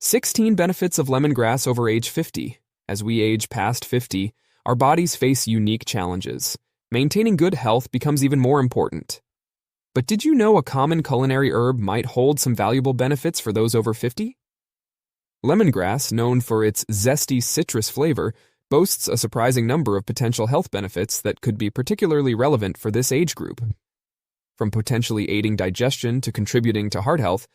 16 benefits of lemongrass over age 50. As we age past 50, our bodies face unique challenges. Maintaining good health becomes even more important. But did you know a common culinary herb might hold some valuable benefits for those over 50? Lemongrass, known for its zesty citrus flavor, boasts a surprising number of potential health benefits that could be particularly relevant for this age group. From potentially aiding digestion to contributing to heart health,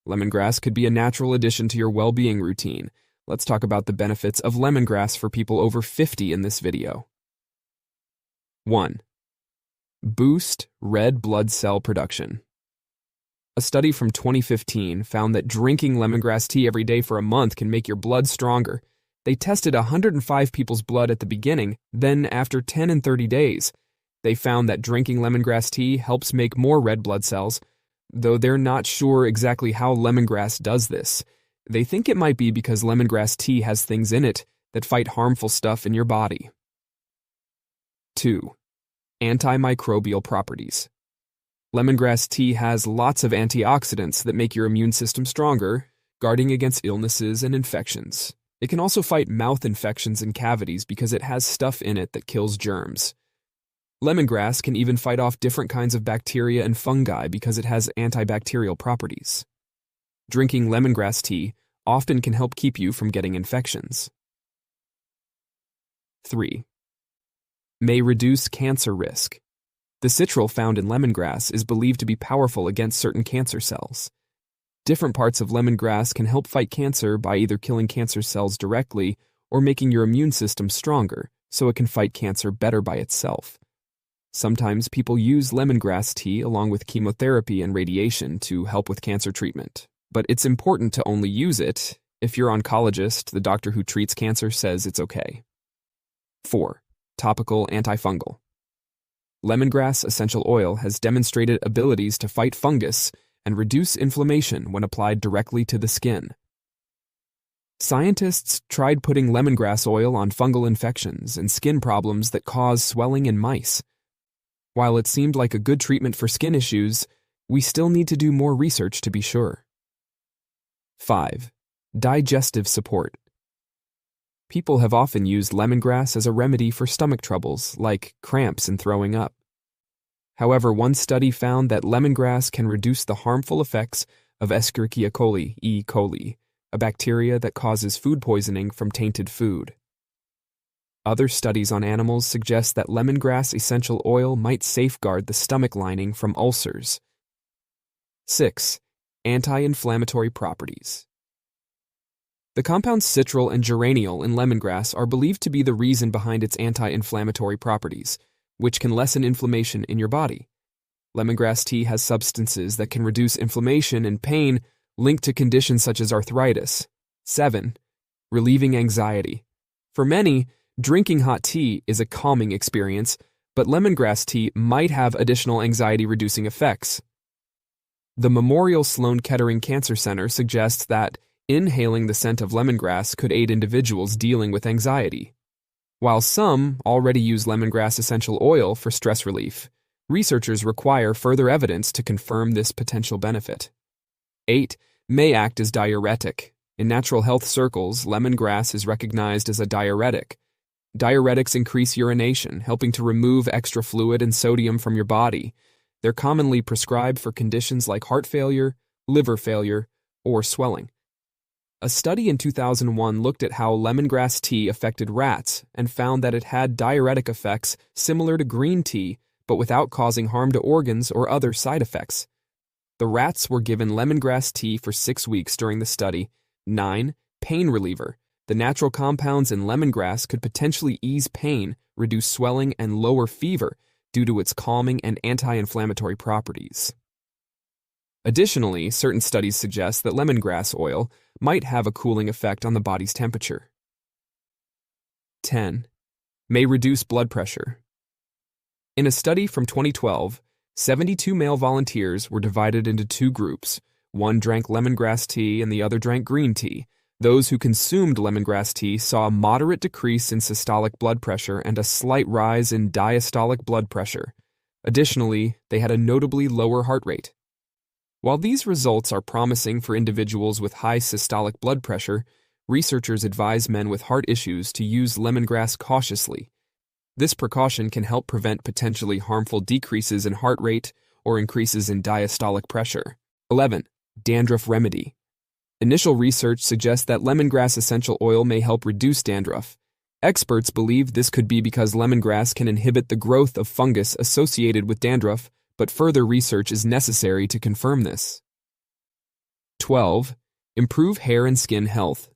lemongrass could be a natural addition to your well-being routine. Let's talk about the benefits of lemongrass for people over 50 in this video. 1. Boost red blood cell production. A study from 2015 found that drinking lemongrass tea every day for a month can make your blood stronger. They tested 105 people's blood at the beginning, then after 10 and 30 days, they found that drinking lemongrass tea helps make more red blood cells, though they're not sure exactly how lemongrass does this. They think it might be because lemongrass tea has things in it that fight harmful stuff in your body. 2. Antimicrobial properties. Lemongrass tea has lots of antioxidants that make your immune system stronger, guarding against illnesses and infections. It can also fight mouth infections and cavities because it has stuff in it that kills germs. Lemongrass can even fight off different kinds of bacteria and fungi because it has antibacterial properties. Drinking lemongrass tea often can help keep you from getting infections. 3. May reduce cancer risk. The citral found in lemongrass is believed to be powerful against certain cancer cells. Different parts of lemongrass can help fight cancer by either killing cancer cells directly or making your immune system stronger so it can fight cancer better by itself. Sometimes people use lemongrass tea along with chemotherapy and radiation to help with cancer treatment, but it's important to only use it if your oncologist, the doctor who treats cancer, says it's okay. 4. Topical antifungal. Lemongrass essential oil has demonstrated abilities to fight fungus and reduce inflammation when applied directly to the skin. Scientists tried putting lemongrass oil on fungal infections and skin problems that cause swelling in mice. While it seemed like a good treatment for skin issues, we still need to do more research to be sure. 5. Digestive support. People have often used lemongrass as a remedy for stomach troubles, like cramps and throwing up. However, one study found that lemongrass can reduce the harmful effects of Escherichia coli, E. coli, a bacteria that causes food poisoning from tainted food. Other studies on animals suggest that lemongrass essential oil might safeguard the stomach lining from ulcers. 6. Anti-inflammatory properties. The compounds citral and geraniol in lemongrass are believed to be the reason behind its anti-inflammatory properties, which can lessen inflammation in your body. Lemongrass tea has substances that can reduce inflammation and pain linked to conditions such as arthritis. 7. Relieving anxiety. For many, drinking hot tea is a calming experience, but lemongrass tea might have additional anxiety-reducing effects. The Memorial Sloan Kettering Cancer Center suggests that inhaling the scent of lemongrass could aid individuals dealing with anxiety. While some already use lemongrass essential oil for stress relief, researchers require further evidence to confirm this potential benefit. 8. May act as diuretic. In natural health circles, lemongrass is recognized as a diuretic. Diuretics increase urination, helping to remove extra fluid and sodium from your body. They're commonly prescribed for conditions like heart failure, liver failure, or swelling. A study in 2001 looked at how lemongrass tea affected rats and found that it had diuretic effects similar to green tea, but without causing harm to organs or other side effects. The rats were given lemongrass tea for 6 weeks during the study. 9. Pain reliever. The natural compounds in lemongrass could potentially ease pain, reduce swelling, and lower fever due to its calming and anti-inflammatory properties. Additionally, certain studies suggest that lemongrass oil might have a cooling effect on the body's temperature. 10. May reduce blood pressure. In a study from 2012, 72 male volunteers were divided into 2 groups. One drank lemongrass tea and the other drank green tea. Those who consumed lemongrass tea saw a moderate decrease in systolic blood pressure and a slight rise in diastolic blood pressure. Additionally, they had a notably lower heart rate. While these results are promising for individuals with high systolic blood pressure, researchers advise men with heart issues to use lemongrass cautiously. This precaution can help prevent potentially harmful decreases in heart rate or increases in diastolic pressure. 11. Dandruff remedy. Initial research suggests that lemongrass essential oil may help reduce dandruff. Experts believe this could be because lemongrass can inhibit the growth of fungus associated with dandruff, but further research is necessary to confirm this. 12. Improve hair and skin health.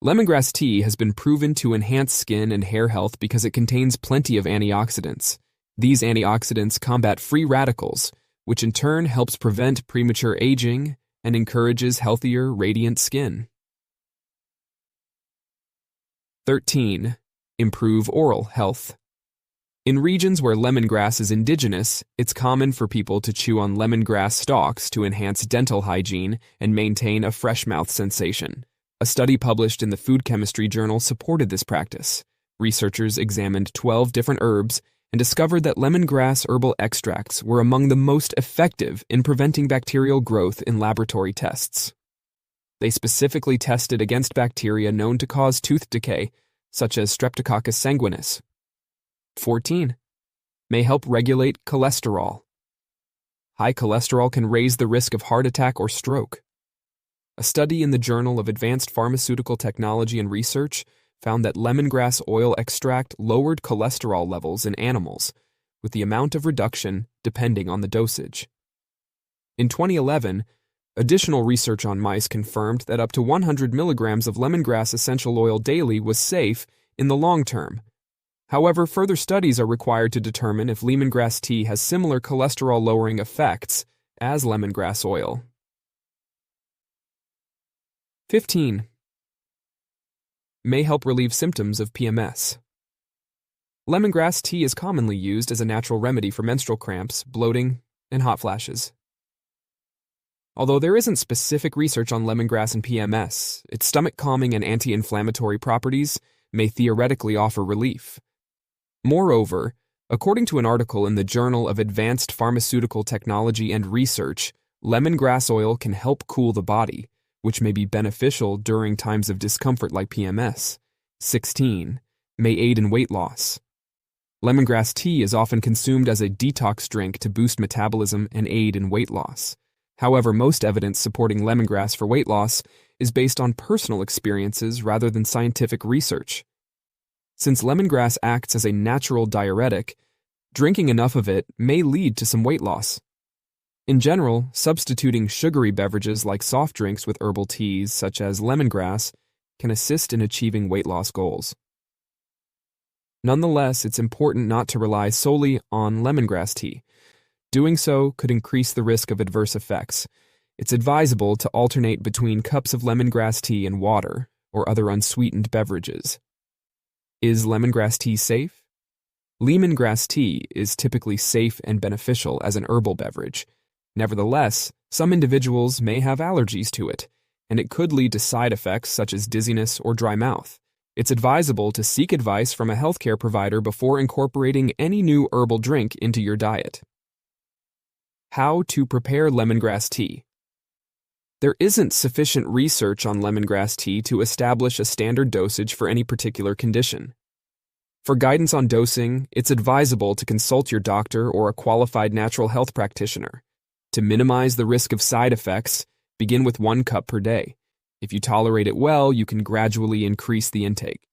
Lemongrass tea has been proven to enhance skin and hair health because it contains plenty of antioxidants. These antioxidants combat free radicals, which in turn helps prevent premature aging and encourages healthier, radiant skin. 13. Improve oral health. In regions where lemongrass is indigenous, it's common for people to chew on lemongrass stalks to enhance dental hygiene and maintain a fresh mouth sensation. A study published in the Food Chemistry Journal supported this practice. Researchers examined 12 different herbs and discovered that lemongrass herbal extracts were among the most effective in preventing bacterial growth in laboratory tests. They specifically tested against bacteria known to cause tooth decay, such as Streptococcus sanguinis. 14. May help regulate cholesterol. High cholesterol can raise the risk of heart attack or stroke. A study in the Journal of Advanced Pharmaceutical Technology and Research found that lemongrass oil extract lowered cholesterol levels in animals, with the amount of reduction depending on the dosage. In 2011, additional research on mice confirmed that up to 100 milligrams of lemongrass essential oil daily was safe in the long term. However, further studies are required to determine if lemongrass tea has similar cholesterol-lowering effects as lemongrass oil. 15. May help relieve symptoms of PMS. Lemongrass tea is commonly used as a natural remedy for menstrual cramps, bloating, and hot flashes. Although there isn't specific research on lemongrass and PMS, its stomach-calming and anti-inflammatory properties may theoretically offer relief. Moreover, according to an article in the Journal of Advanced Pharmaceutical Technology and Research, lemongrass oil can help cool the body, which may be beneficial during times of discomfort like PMS. 16. May aid in weight loss. Lemongrass tea is often consumed as a detox drink to boost metabolism and aid in weight loss. However, most evidence supporting lemongrass for weight loss is based on personal experiences rather than scientific research. Since lemongrass acts as a natural diuretic, drinking enough of it may lead to some weight loss. In general, substituting sugary beverages like soft drinks with herbal teas such as lemongrass can assist in achieving weight loss goals. Nonetheless, it's important not to rely solely on lemongrass tea. Doing so could increase the risk of adverse effects. It's advisable to alternate between cups of lemongrass tea and water or other unsweetened beverages. Is lemongrass tea safe? Lemongrass tea is typically safe and beneficial as an herbal beverage. Nevertheless, some individuals may have allergies to it, and it could lead to side effects such as dizziness or dry mouth. It's advisable to seek advice from a healthcare provider before incorporating any new herbal drink into your diet. How to prepare lemongrass tea. There isn't sufficient research on lemongrass tea to establish a standard dosage for any particular condition. For guidance on dosing, it's advisable to consult your doctor or a qualified natural health practitioner. To minimize the risk of side effects, begin with 1 cup per day. If you tolerate it well, you can gradually increase the intake.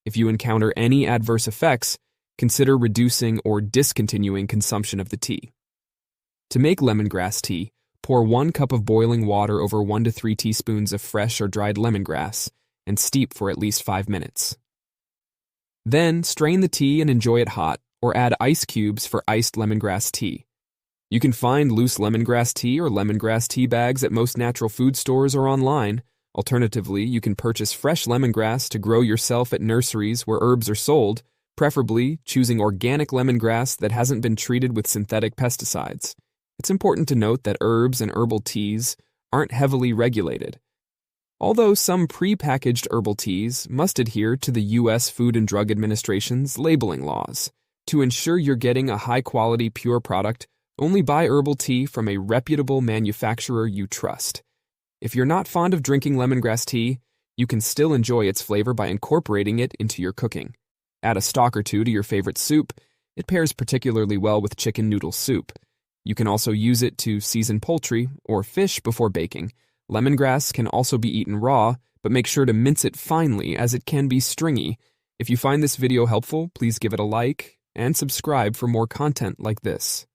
If you encounter any adverse effects, consider reducing or discontinuing consumption of the tea. To make lemongrass tea, pour 1 cup of boiling water over 1 to 3 teaspoons of fresh or dried lemongrass and steep for at least 5 minutes. Then, strain the tea and enjoy it hot, or add ice cubes for iced lemongrass tea. You can find loose lemongrass tea or lemongrass tea bags at most natural food stores or online. Alternatively, you can purchase fresh lemongrass to grow yourself at nurseries where herbs are sold, preferably choosing organic lemongrass that hasn't been treated with synthetic pesticides. It's important to note that herbs and herbal teas aren't heavily regulated. Although some pre-packaged herbal teas must adhere to the U.S. Food and Drug Administration's labeling laws. To ensure you're getting a high-quality, pure product, Only buy herbal tea from a reputable manufacturer you trust. If you're not fond of drinking lemongrass tea, you can still enjoy its flavor by incorporating it into your cooking. Add a stalk or two to your favorite soup. It pairs particularly well with chicken noodle soup. You can also use it to season poultry or fish before baking. Lemongrass can also be eaten raw, but make sure to mince it finely as it can be stringy. If you find this video helpful, please give it a like and subscribe for more content like this.